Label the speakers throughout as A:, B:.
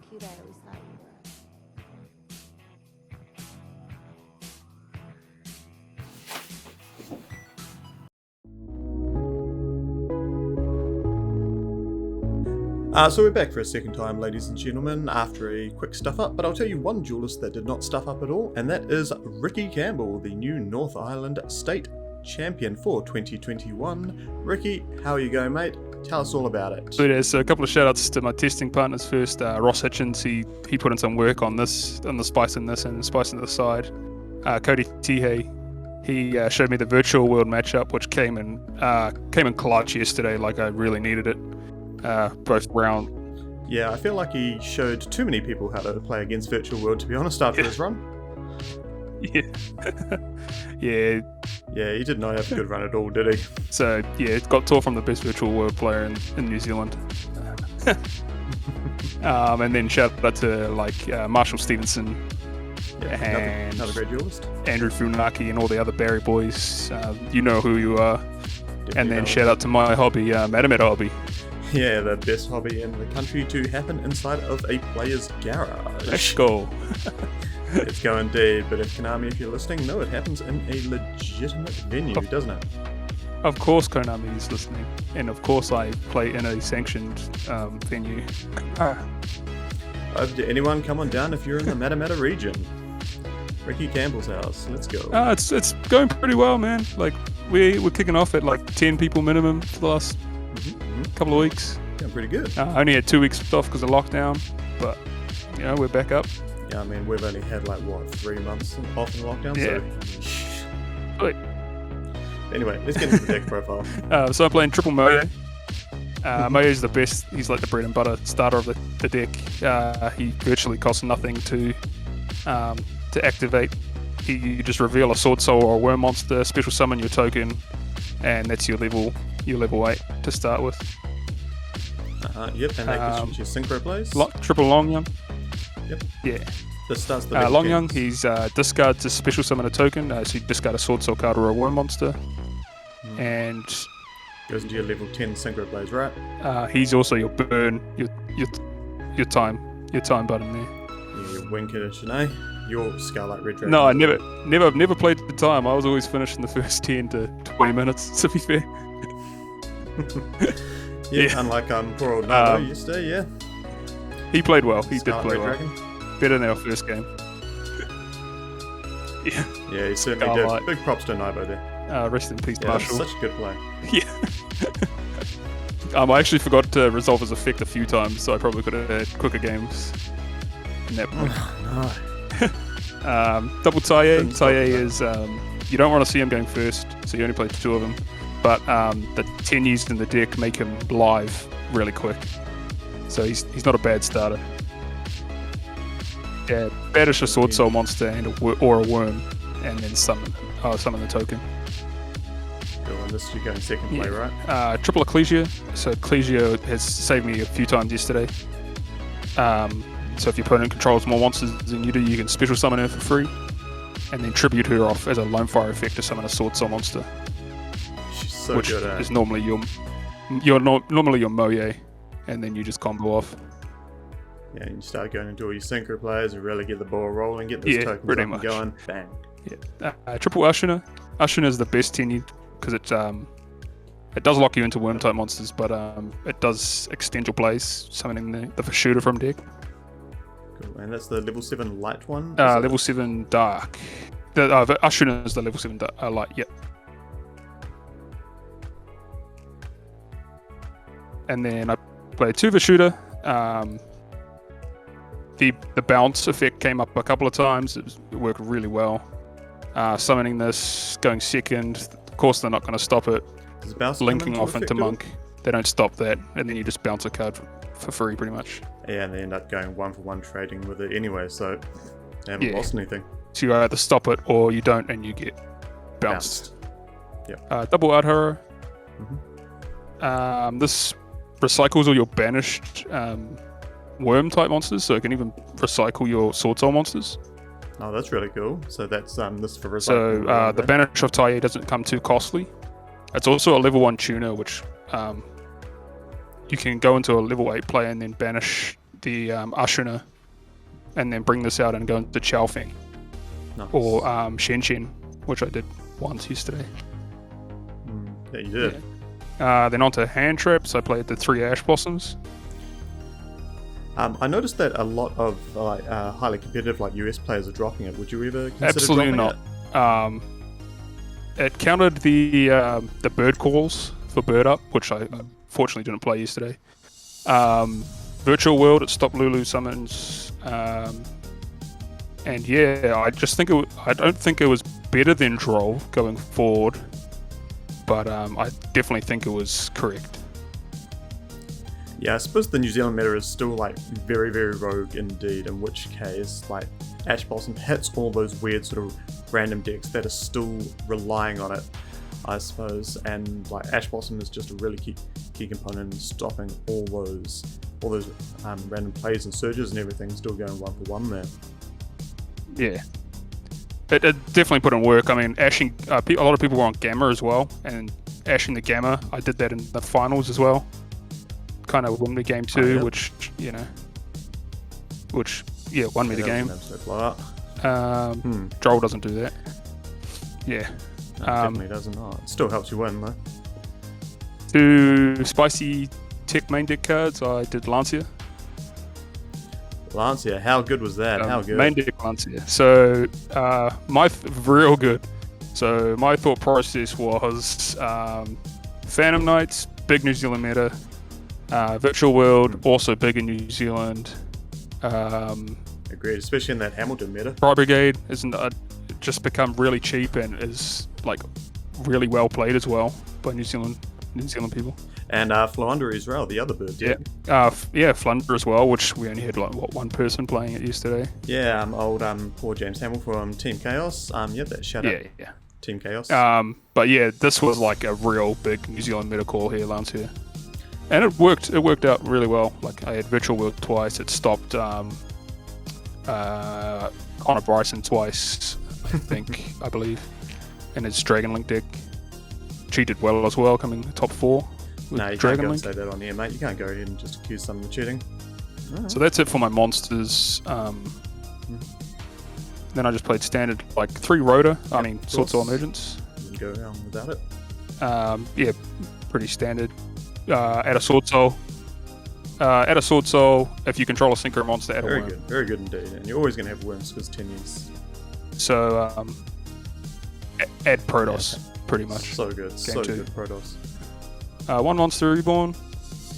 A: 기대로 있어요.
B: So we're back for a second time, ladies and gentlemen, after a quick stuff up, but I'll tell you one duelist that did not stuff up at all, and that is Rikki Campbell, the new North Island State Champion for 2021. Rikki, how are you going, mate? Tell us all about it.
C: So a couple of shout outs to my testing partners first. Ross Hitchens, he put in some work on this, on the spice in this and the spice on the side. Cody Tihei, he showed me the virtual world matchup, which came in clutch yesterday, like I really needed it. Both round.
B: Yeah, I feel like he showed too many people how to play against virtual world, to be honest, after his run.
C: Yeah. Yeah.
B: Yeah, he did not have a good run at all, did he?
C: So, yeah, it got tore from the best virtual world player in New Zealand. And then shout out to Marshall Stevenson and
B: another great duelist.
C: Andrew Funaki and all the other Barry boys. You know who you are.
B: Definitely.
C: And then shout out to my hobby, Matameta hobby.
B: Yeah, the best hobby in the country to happen inside of a player's garage.
C: Let's go.
B: Let's go indeed, but if Konami, if you're listening, no, it happens in a legitimate venue, doesn't it?
C: Of course Konami is listening, and of course I play in a sanctioned venue.
B: Did anyone come on down if you're in the Matamata region? Rikki Campbell's house, let's go.
C: It's going pretty well, man. Like we're kicking off at 10 people minimum for the last couple of weeks.
B: Yeah, pretty good.
C: I only had 2 weeks off because of lockdown, but we're back up.
B: Yeah, I mean, we've only had 3 months off in lockdown,
C: yeah.
B: So... Anyway, let's get into the deck profile.
C: So I'm playing triple Moyo. Moyo's the best. He's like the bread and butter starter of the deck. He virtually costs nothing to activate. You just reveal a Sword Soul or a Worm monster, special summon your token, and that's your level 8 to start with.
B: Yep, and that gives you synchro plays.
C: Triple Long Young.
B: Yep.
C: Yeah.
B: This starts the
C: Long Young, he's discards a special summon a token, so you discard a Sword Soul card or a Worm monster. And
B: goes into your level 10 synchro plays, right?
C: He's also your burn, your time button there.
B: Yeah, your win condition, eh? Your Scarlet Red Dragon.
C: No, I never played the time. I was always finishing the first 10 to 20 minutes, to be fair.
B: Yeah, unlike poor old Nabo yesterday, yeah.
C: He played well. He
B: Scarlet
C: did play
B: Red
C: well.
B: Dragon.
C: Better than our first game.
B: Yeah, he certainly did. Big props to Nabo there.
C: Rest in peace,
B: Yeah,
C: Marshall.
B: such a good play.
C: Yeah. I actually forgot to resolve his effect a few times, so I probably could have had quicker games in that point.
B: No.
C: Double Taye. Taye is you don't want to see him going first, so you only play 2 of them. But the Tenyis in the deck make him live really quick, so he's not a bad starter. Yeah, banish a Sword Soul monster or a worm, and then summon the token.
B: Cool, and this you're going second play, right?
C: Triple Ecclesia. So Ecclesia has saved me a few times yesterday. So if your opponent controls more monsters than you do, you can special summon her for free, and then tribute her off as a Lone Fire effect to summon a Sword Soul monster.
B: She's so
C: which
B: good at
C: is normally your Moye, and then you just combo off.
B: Yeah, and you start going into all your synchro players and really get the ball rolling, get those tokens
C: pretty
B: up
C: much.
B: and going. Bang.
C: Yeah. Triple Ashuna. Ashuna is the best Tenyi because it does lock you into worm type monsters, but it does extend your plays, summoning the shooter from deck.
B: Cool. And that's the level 7 light one?
C: Level 7 dark. The Ashuna is the level 7 light, yep. And then I played 2 Vishuda. The bounce effect came up a couple of times. It worked really well. Summoning this, going second. Of course, they're not going to stop it.
B: Does bounce
C: Linking off into
B: effect
C: Monk. They don't stop that, and then you just bounce a card for free, pretty much.
B: Yeah, and they end up going 1-for-1 trading with it anyway, so they haven't lost anything.
C: So you either stop it or you don't, and you get bounced.
B: Yep.
C: Double Adhara. This recycles all your banished worm type monsters, so it can even recycle your Sword Soul monsters.
B: Oh, that's really cool. So that's this for recycling.
C: So the banish of Taye doesn't come too costly. It's also a level 1 tuner, which you can go into a level 8 player and then banish the Ashuna, and then bring this out and go into Chaofeng
B: Nice.
C: or Shenshen, which I did once yesterday.
B: Yeah, you did.
C: Then onto hand traps, I played the 3 Ash Blossoms.
B: I noticed that a lot of highly competitive US players are dropping it. Would you ever consider
C: Absolutely
B: dropping
C: not. It counted the bird calls for bird up, which I fortunately didn't play yesterday. Virtual World, it stopped Lulu summons, and yeah, I just think I don't think it was better than Droll going forward, but I definitely think it was correct.
B: Yeah, I suppose the New Zealand meta is still very, very rogue indeed, in which case Ash Blossom hits all those weird sort of random decks that are still relying on it, I suppose, and Ash Blossom is just a really key component in stopping all those random plays and surges and everything still going 1-for-1 there.
C: Yeah. It definitely put in work. I mean, ashing. A lot of people were on Gamma as well, and ashing the Gamma. I did that in the finals as well. Kind of won the game too,
B: Oh, yeah.
C: which won me the game. Droll doesn't do that. Yeah.
B: No, definitely doesn't. It still helps you win though.
C: 2 spicy tech main deck cards. I did Lancia.
B: Lancia, how good was that? How good?
C: Main deck Lancia. So real good. So my thought process was Phantom Knights, big New Zealand meta. Virtual World, also big in New Zealand.
B: Agreed, especially in that Hamilton meta.
C: Fire Brigade isn't just become really cheap and is really well played as well by New Zealand people.
B: And Flounder Israel, the other bird.
C: Yeah, Flunder as well, which we only had one person playing it yesterday.
B: Yeah, poor James Hamill from Team Chaos. That shout out.
C: Yeah.
B: Team Chaos.
C: But yeah, this was a real big New Zealand meta call here, Lancia. And it worked out really well. I had Virtual World twice, it stopped Connor Bryson twice, I believe, in his Dragon Link deck. Cheated well as well, coming top 4 with
B: No, you
C: Dragon
B: can't
C: Link.
B: say that on air, mate. You can't go ahead and just accuse someone of cheating.
C: So that's it for my monsters. Then I just played standard 3 Rhoda. Swordsoul Emergence.
B: You can go around without it.
C: Yeah, pretty standard. Add a Swordsoul. If you control a synchro monster, add a
B: Very
C: worm.
B: good, very good indeed. And you're always going to have worms because Tenyis.
C: So add Protoss, pretty much.
B: So good,
C: Game
B: so
C: 2.
B: good, Protoss.
C: 1 Monster Reborn.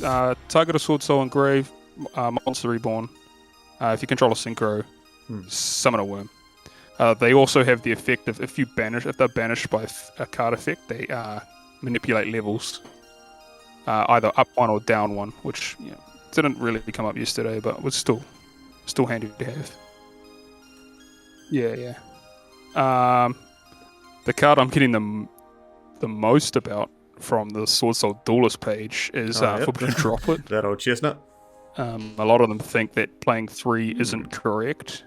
C: Target a Swordsoul and Grave. Monster Reborn. If you control a synchro, summon a worm. They also have the effect of if they're banished by a card effect, they manipulate levels. Either up 1 or down 1, which didn't really come up yesterday, but was still handy to have. Yeah. The card I'm getting the most about from the Swordsoul Duelist page is Forbidden Droplet.
B: That old chestnut.
C: A lot of them think that playing 3 isn't correct.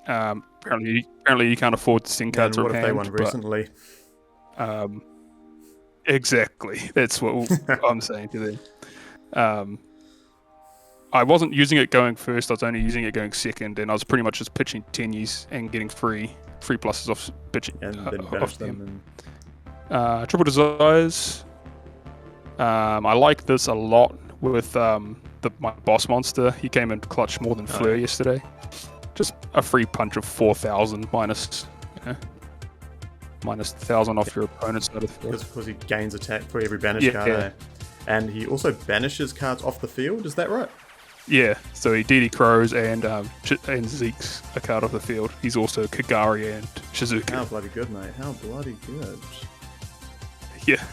C: Apparently you can't afford to send cards
B: What
C: around.
B: if they won recently?
C: Exactly. That's what I'm saying to them. I wasn't using it going first, I was only using it going second, and I was pretty much just pitching Tenyis and getting free pluses off pitching.
B: And then banish them.
C: Triple Desires. I like this a lot with my boss monster. He came in clutch more than Fleur yesterday. Just a free punch of 4,000 minus 1,000 off your opponent's side of the field.
B: Because he gains attack for every banished card.
C: Yeah.
B: And he also banishes cards off the field, is that right?
C: Yeah, so he DD Crows and Zeke's a card off the field. He's also Kagari and Shizuka.
B: How bloody good, mate. How bloody good.
C: Yeah.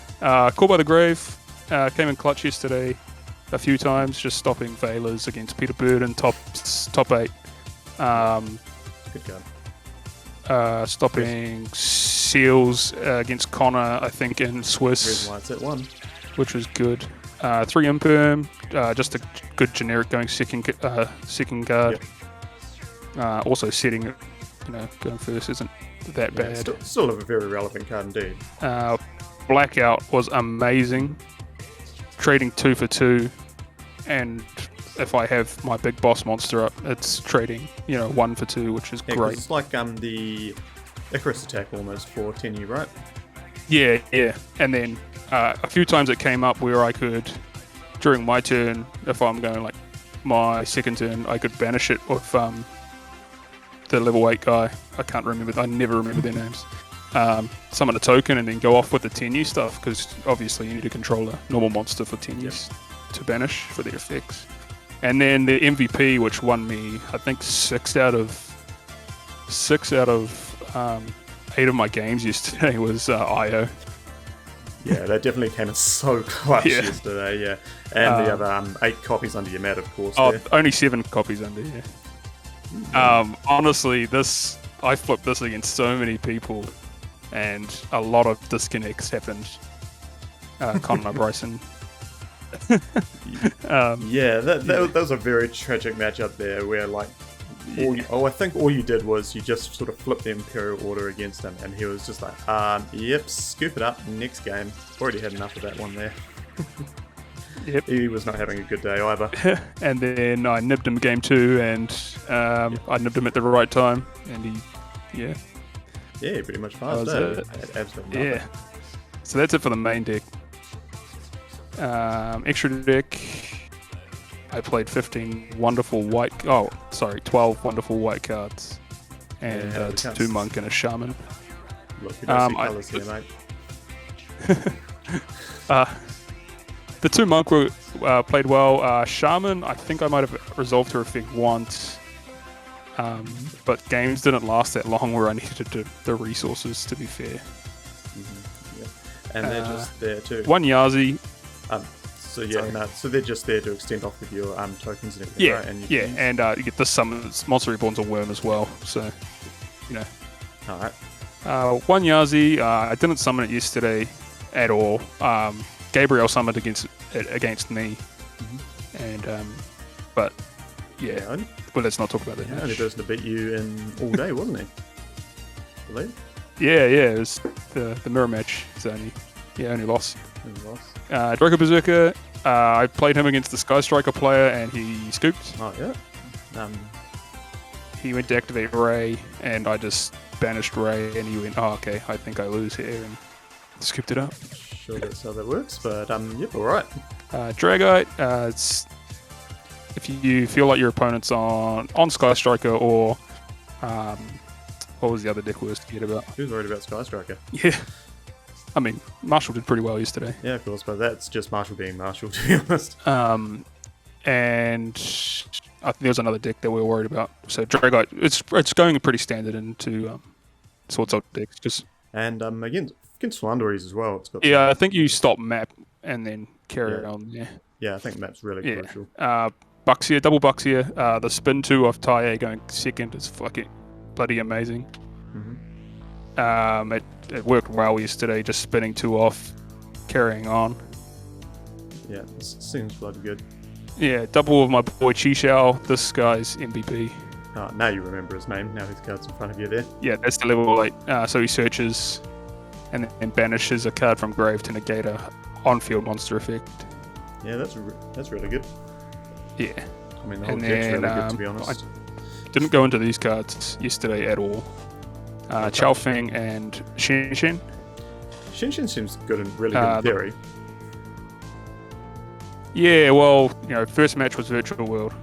C: Call by the Grave. Came in clutch yesterday a few times, just stopping Veilers against Peter Bird in top 8.
B: Good card.
C: Stopping Seals against Connor, I think, in Swiss.
B: Reason why it's at 1.
C: Which was good. 3 Imperm, just a good generic going second card.
B: Yep.
C: Also setting it, going first isn't that bad.
B: Still a very relevant card indeed.
C: Blackout was amazing. Trading 2 for 2 and if I have my big boss monster up, it's trading, 1 for 2, which is
B: 'cause
C: great.
B: it's like the Icarus attack almost for Tenyi, right?
C: Yeah. And then a few times it came up where I could, during my turn, if I'm going like my second turn, I could banish it with the level 8 guy. I never remember their names. Summon a token and then go off with the Tenyi stuff, because obviously you need to control a normal monster for Tenyis to banish for their effects. And then the MVP, which won me, I think 6 out of 8 of my games yesterday, was IO.
B: Yeah, that definitely came in so clutch yesterday, yeah. And the other 8 copies under your mat, of course.
C: Oh,
B: there.
C: only 7 copies under, yeah. Honestly, I flipped this against so many people, and a lot of disconnects happened. Connor Bryson.
B: That was a very tragic matchup there, where like, I think all you did was you just sort of flipped the Imperial Order against him, and he was just like, yep, scoop it up, next game. Already had enough of that one there.
C: Yep.
B: He was not having a good day either.
C: And then I nibbed him game 2, and I nibbed him at the right time, and he
B: pretty much fast. Absolutely.
C: Yeah. So that's it for the main deck. Extra deck, I played 12 wonderful white cards, and 2 monk and a shaman.
B: Look, you don't see colours here, mate.
C: The 2 monk were played well. Shaman, I think I might have resolved her effect once, but games didn't last that long where I needed the resources, to be fair.
B: And they're just there too.
C: 1 Yazi.
B: So they're just there to extend off with your tokens and everything, right? And
C: you get the summons. Monster Reborn's a worm as well, so
B: Alright.
C: 1 Yazi. I didn't summon it yesterday at all. Gabriel summoned against me, and but well, let's not talk about that.
B: The only person to beat you in all day, wasn't he? Believe?
C: Yeah, it was the mirror match. It's only loss. Draco Berserker, I played him against the Sky Striker player, and he scooped.
B: Oh yeah.
C: He went to activate Ray, and I just banished Ray, and he went, "Oh, okay, I think I lose here," and scooped it up.
B: Sure, that's how that works, but all right.
C: Dragite, it's if you feel like your opponent's on Sky Striker or what was the other deck we were scared about?
B: Who's worried about Sky Striker?
C: Yeah. I mean, Marshall did pretty well yesterday.
B: Yeah, of course, but that's just Marshall being Marshall, to be honest.
C: And I think there was another deck that we were worried about. So Dragite, it's going pretty standard into Swordsoul decks.
B: And against Flanderies as well. It's got
C: I think you stop map and then carry on.
B: Yeah, I think map's really crucial.
C: Buxia, double Buxia. The spin 2 of Tae going second is fucking bloody amazing. It worked well yesterday, just spinning 2 off, carrying on.
B: Yeah, this seems bloody good.
C: Yeah, double of my boy Chishao. This guy's MVP.
B: Now you remember his name. Now his card's in front of you there.
C: Yeah, that's the level 8. So he searches and then banishes a card from grave to negate a on-field monster effect.
B: Yeah, that's really good.
C: Yeah.
B: I mean, the whole deck's really good, to be honest.
C: I didn't go into these cards yesterday at all. Chao Feng and Xin.
B: Xin seems good and really good in theory.
C: Yeah, well, first match was Virtual World.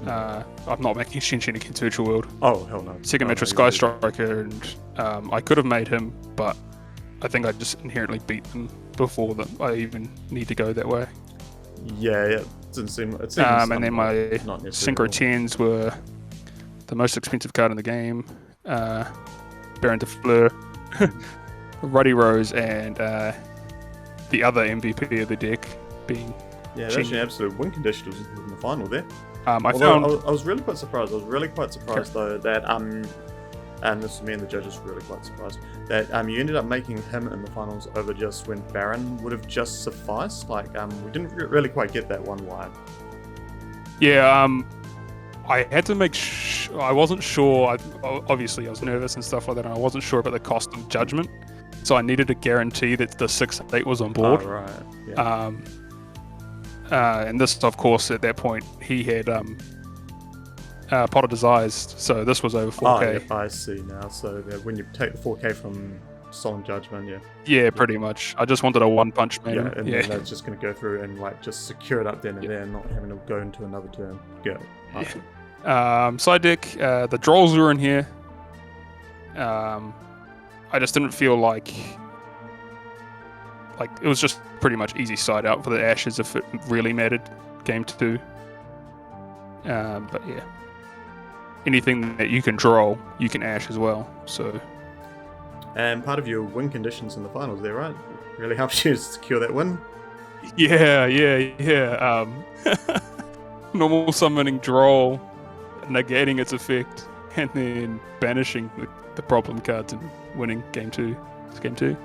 C: I'm not making Xin against Virtual World.
B: Oh, hell no.
C: Second match was Sky Striker, and I could have made him, but I think I just inherently beat them before that I even need to go that way.
B: Yeah, it didn't seem.
C: And then my Synchro 10s were the most expensive card in the game. Baron de Fleur, Ruddy Rose, and the other MVP of the deck being
B: that's an absolute win condition in the final there.
C: I
B: was really quite surprised. Though that and this is me and the judges were really quite surprised that you ended up making him in the finals over just when Baron would have just sufficed. Like we didn't really quite get that one line.
C: Yeah, I had to make I wasn't sure. Obviously, I was nervous and stuff like that, and I wasn't sure about the cost of judgment. So I needed to guarantee that the 6/8 was on board.
B: Oh, right. Yeah.
C: And this, of course, at that point, he had potted his eyes, so this was over 4K.
B: Oh, yeah, I see now. So when you take the 4K from Solemn Judgment,
C: Yeah, pretty much. I just wanted a one-punch man.
B: Yeah, and then that's just going to go through and like just secure it up then and there, not having to go into another turn. Go. Awesome.
C: Side deck, the Drolls were in here. I just didn't feel like it was just pretty much easy side out for the Ashes if it really mattered game 2. But yeah, anything that you can draw, you can Ash as well. So.
B: And part of your win conditions in the finals there, right? Really helps you to secure that win.
C: Yeah. Normal summoning Droll, negating its effect, and then banishing the problem cards and winning game 2. It's game 2.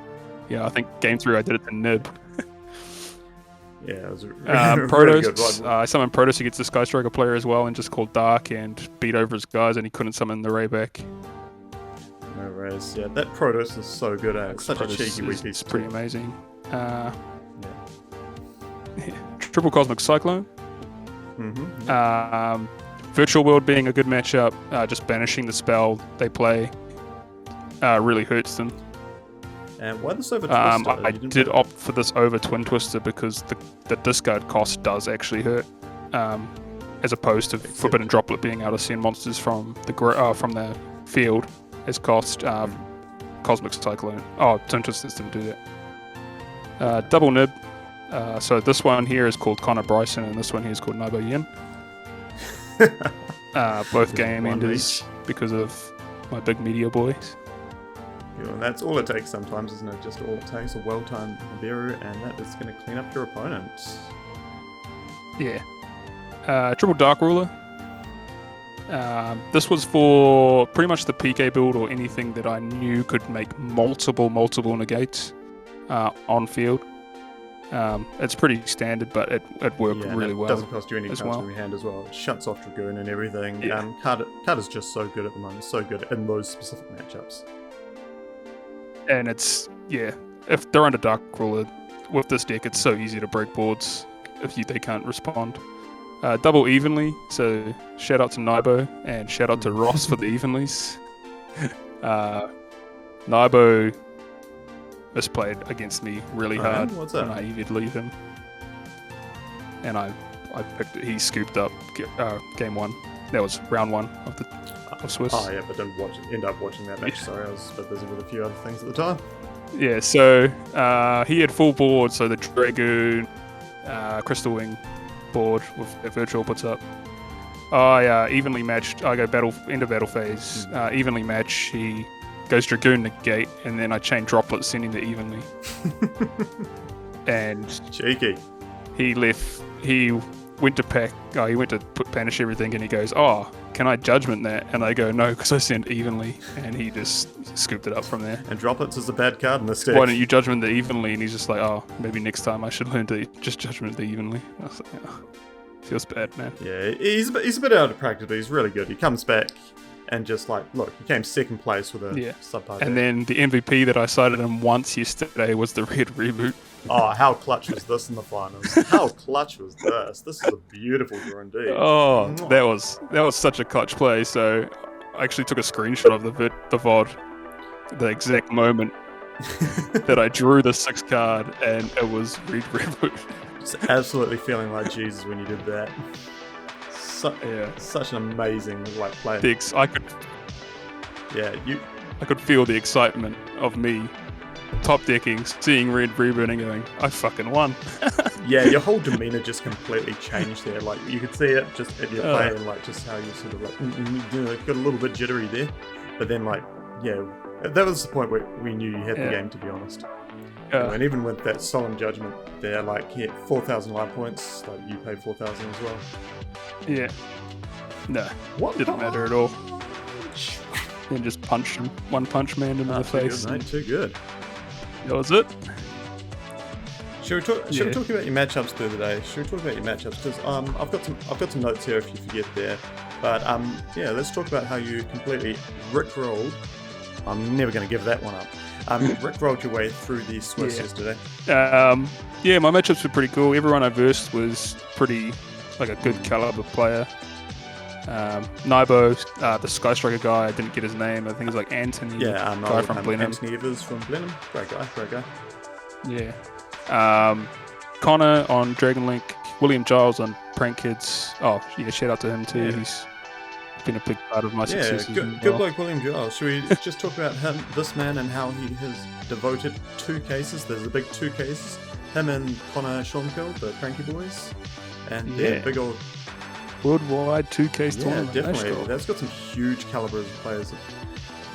C: Yeah, I think game 3 I did it to Nib.
B: Yeah, it was
C: Protos.
B: really good one.
C: I summoned Protos against the Sky Striker player as well and just called Dark and beat over his guys, and he couldn't summon the Ray back.
B: No raise. Yeah, that Protos is so good at it. Such
C: Protos
B: a cheeky wee piece.
C: It's pretty amazing. Triple Cosmic Cyclone. Virtual World being a good matchup, just banishing the spell they play really hurts them.
B: And why this over Twister?
C: I did opt for this over Twin Twister because the discard cost does actually hurt, as opposed to Forbidden Droplet being able to send monsters from the field as cost. Cosmic Cyclone. Oh, Twin Twisters didn't do that. Double Nib. So this one here is called Connor Bryson, and this one here is called Naibo Yin. Both game enders because of my big media boys.
B: And that's all it takes sometimes, isn't it? Just all it takes, a well-timed Nibiru, and that is going to clean up your opponent.
C: Yeah. Triple Dark Ruler. This was for pretty much the PK build or anything that I knew could make multiple negates on field. It's pretty standard, but it worked really well.
B: It doesn't cost you any cards
C: well.
B: from your hand as well. It shuts off Dragoon and everything.
C: Yeah.
B: Card is just so good at the moment, so good in those specific matchups.
C: And it's, if they're under Dark Ruler, with this deck, it's so easy to break boards if they can't respond. Double Evenly, so shout out to Naibo, and shout out to Ross for the Evenlies. Naibo misplayed against me really hard when I evened leave him. And I picked it. He scooped up game 1. That was round 1 of Swiss.
B: Oh yeah, but didn't end up watching that match. Sorry, I was a bit busy with a few other things at the time.
C: Yeah, so he had full board, so the Dragoon, Crystal Wing board with the Virtual puts up. Evenly matched. I go end of battle phase. Evenly match. He goes Dragoon negate, and then I chain Droplet sending the Evenly. And
B: cheeky.
C: He went to banish everything, and he goes, can I Judgment that? And I go, no, because I sent Evenly, and he just scooped it up from there.
B: And Droplets is a bad card in this deck.
C: Why don't you Judgment the Evenly? And he's just like, maybe next time I should learn to just Judgment the Evenly. I was like, feels bad, man.
B: Yeah, he's a bit out of practice, but he's really good. He comes back and just he came second place with a subpar.
C: And then the MVP that I cited him once yesterday was the Red Reboot.
B: Oh, how clutch was this in the finals? How clutch was this? This is a beautiful draw indeed.
C: Oh, that was such a clutch play. So I actually took a screenshot of the VOD, the exact moment that I drew the 6th card, and it was Red Reboot.
B: Just absolutely feeling like Jesus when you did that. Such an amazing play.
C: I could feel the excitement of me top decking, seeing Red Rebooting, going, I fucking won.
B: Yeah, your whole demeanor just completely changed there. You could see it just at your play and just how you sort of got a little bit jittery there. But then that was the point where we knew you had the game, to be honest. And even with that Solemn Judgment there, he had 4,000 life points, you paid 4,000 as well.
C: Yeah. No. Didn't matter at all. Then just punched him. One punch man into the face.
B: Good, mate. Too good.
C: That was it.
B: Should we talk about your matchups the other day? Should we talk about your matchups? Because I've got some notes here if you forget there. But let's talk about how you completely rickrolled. I'm never going to give that one up. Rick rolled your way through the Swiss yesterday.
C: Yeah, my matchups were pretty cool. Everyone I versed was pretty like a good caliber player. Nibo, the Sky Striker guy, I didn't get his name. I think it was like Anthony, guy from Blenheim.
B: Anthony Evers from Blenheim. Great guy.
C: Yeah. Connor on Dragon Link, William Giles on Prank Kids. Oh, yeah, shout out to him too. Yeah. He's been a big part of my success.
B: Good bloke, William Giles. Should we just talk about this man, and how he has devoted 2 cases? There's the big 2 cases. Him and Connor Schonkill, the Pranky Boys. And big old
C: worldwide 2K tournament.
B: Yeah, definitely. That's got some huge calibers of players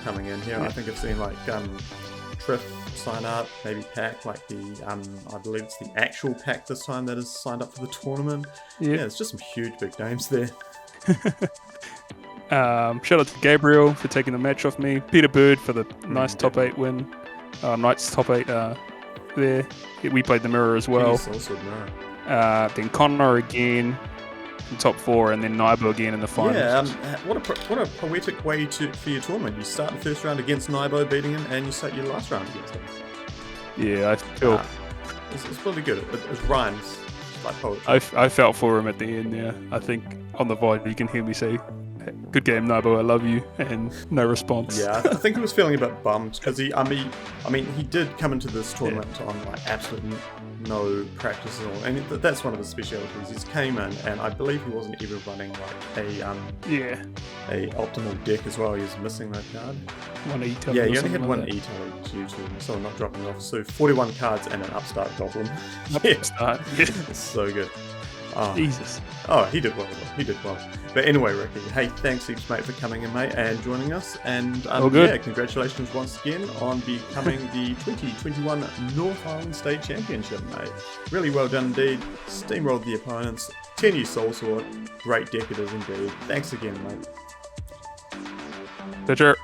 B: coming in here. I think I've seen like Triff sign up, maybe Pack, like the I believe it's the actual Pack this time that has signed up for the tournament. Yeah, it's just some huge big names there.
C: Shout out to Gabriel for taking the match off me. Peter Bird for the nice top 8 win. Knights top 8 there. We played the mirror as well. Then Connor again in top 4, and then Nibo again in the finals.
B: Yeah, what a poetic way for your tournament. You start the first round against Nibo, beating him, and you start your last round against him.
C: Yeah, I feel
B: it's really good. It rhymes. It's like poetry.
C: I felt for him at the end. Yeah, I think on the VOD you can hear me say, "Good game, Nibo. I love you," and no response.
B: Yeah, I think he was feeling a bit bummed because he did come into this tournament on like absolutely no practice at all, and that's one of his specialities. He came in, and I believe he wasn't even running like a optimal deck as well. He was missing that card.
C: One E-Tele.
B: Yeah, you only had one E-Tele due to someone not dropping off. So 41 cards and an upstart goblin.
C: Upstart. Yeah.
B: So good. Oh.
C: Jesus.
B: Oh, he did well. But anyway, Ricky, hey, thanks heaps, mate, for coming in, mate, and joining us. And congratulations once again on becoming the 2021 North Island State Championship, mate. Really well done indeed. Steamrolled the opponents. Tenyi Swordsoul. Great deck it is indeed. Thanks again, mate.
C: Pitcher.